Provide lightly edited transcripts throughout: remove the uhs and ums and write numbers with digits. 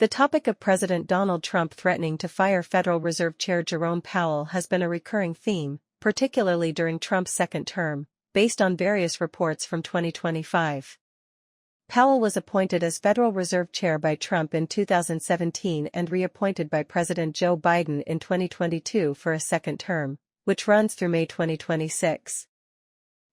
The topic of President Donald Trump threatening to fire Federal Reserve Chair Jerome Powell has been a recurring theme, particularly during Trump's second term, based on various reports from 2025. Powell was appointed as Federal Reserve Chair by Trump in 2017 and reappointed by President Joe Biden in 2022 for a second term, which runs through May 2026.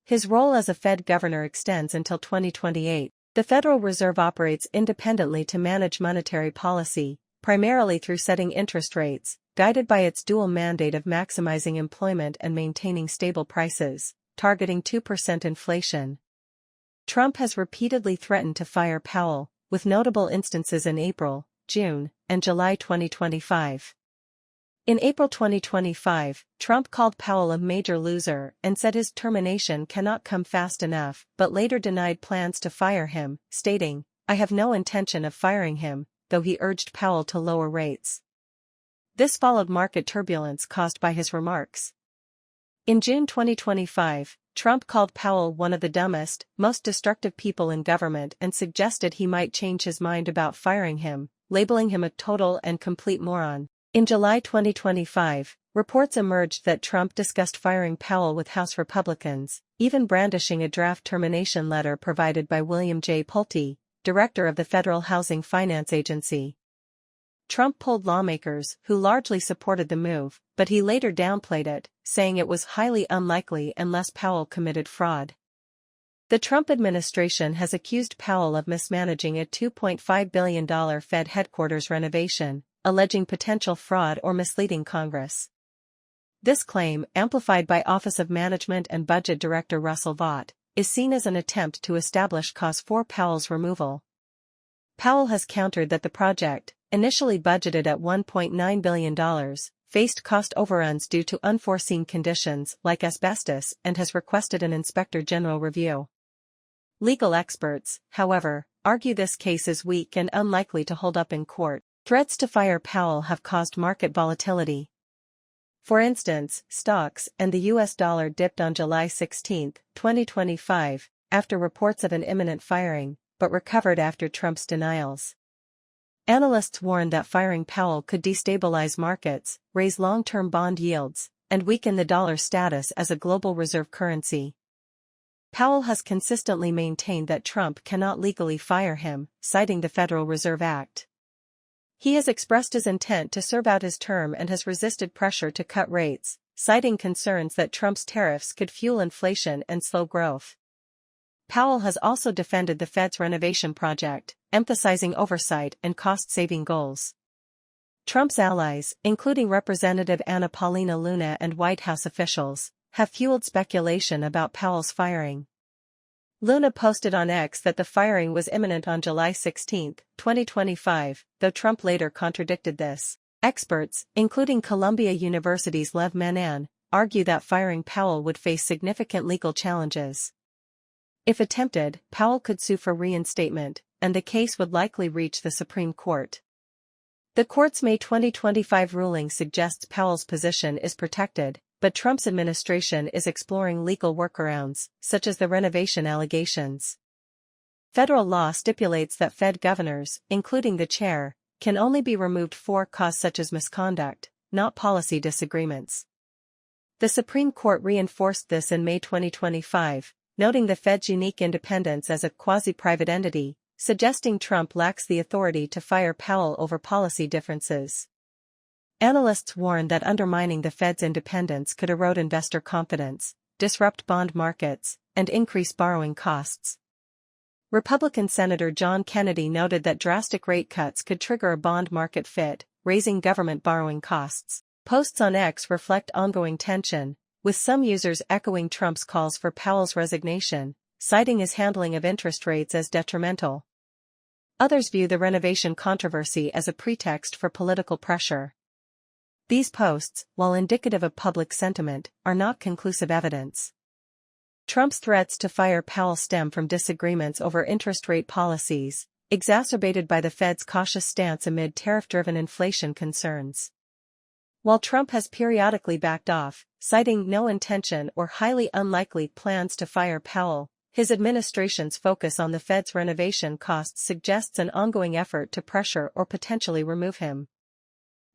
His role as a Fed governor extends until 2028. The Federal Reserve operates independently to manage monetary policy, primarily through setting interest rates, guided by its dual mandate of maximizing employment and maintaining stable prices, targeting 2% inflation. Trump has repeatedly threatened to fire Powell, with notable instances in April, June, and July 2025. In April 2025, Trump called Powell a major loser and said his termination cannot come fast enough, but later denied plans to fire him, stating, "I have no intention of firing him," though he urged Powell to lower rates. This followed market turbulence caused by his remarks. In June 2025, Trump called Powell one of the dumbest, most destructive people in government and suggested he might change his mind about firing him, labeling him a total and complete moron. In July 2025, reports emerged that Trump discussed firing Powell with House Republicans, even brandishing a draft termination letter provided by William J. Pulte, director of the Federal Housing Finance Agency. Trump polled lawmakers who largely supported the move, but he later downplayed it, saying it was highly unlikely unless Powell committed fraud. The Trump administration has accused Powell of mismanaging a $2.5 billion Fed headquarters renovation, alleging potential fraud or misleading Congress. This claim, amplified by Office of Management and Budget Director Russell Vought, is seen as an attempt to establish cause for Powell's removal. Powell has countered that the project, initially budgeted at $1.9 billion, faced cost overruns due to unforeseen conditions like asbestos and has requested an inspector general review. Legal experts, however, argue this case is weak and unlikely to hold up in court. Threats to fire Powell have caused market volatility. For instance, stocks and the U.S. dollar dipped on July 16, 2025, after reports of an imminent firing, but recovered after Trump's denials. Analysts warned that firing Powell could destabilize markets, raise long-term bond yields, and weaken the dollar's status as a global reserve currency. Powell has consistently maintained that Trump cannot legally fire him, citing the Federal Reserve Act. He has expressed his intent to serve out his term and has resisted pressure to cut rates, citing concerns that Trump's tariffs could fuel inflation and slow growth. Powell has also defended the Fed's renovation project, emphasizing oversight and cost-saving goals. Trump's allies, including Representative Anna Paulina Luna and White House officials, have fueled speculation about Powell's firing. Luna posted on X that the firing was imminent on July 16, 2025, though Trump later contradicted this. Experts, including Columbia University's Lev Menan, argue that firing Powell would face significant legal challenges. If attempted, Powell could sue for reinstatement, and the case would likely reach the Supreme Court. The court's May 2025 ruling suggests Powell's position is protected, but Trump's administration is exploring legal workarounds, such as the renovation allegations. Federal law stipulates that Fed governors, including the chair, can only be removed for cause such as misconduct, not policy disagreements. The Supreme Court reinforced this in May 2025, noting the Fed's unique independence as a quasi-private entity, suggesting Trump lacks the authority to fire Powell over policy differences. Analysts warn that undermining the Fed's independence could erode investor confidence, disrupt bond markets, and increase borrowing costs. Republican Senator John Kennedy noted that drastic rate cuts could trigger a bond market fit, raising government borrowing costs. Posts on X reflect ongoing tension, with some users echoing Trump's calls for Powell's resignation, citing his handling of interest rates as detrimental. Others view the renovation controversy as a pretext for political pressure. These posts, while indicative of public sentiment, are not conclusive evidence. Trump's threats to fire Powell stem from disagreements over interest rate policies, exacerbated by the Fed's cautious stance amid tariff-driven inflation concerns. While Trump has periodically backed off, citing no intention or highly unlikely plans to fire Powell, His administration's focus on the Fed's renovation costs suggests an ongoing effort to pressure or potentially remove him.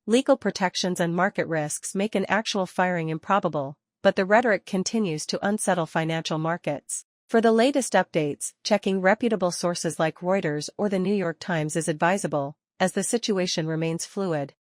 Legal protections and market risks make an actual firing improbable, but the rhetoric continues to unsettle financial markets. For the latest updates, checking reputable sources like Reuters or the New York Times is advisable, as the situation remains fluid.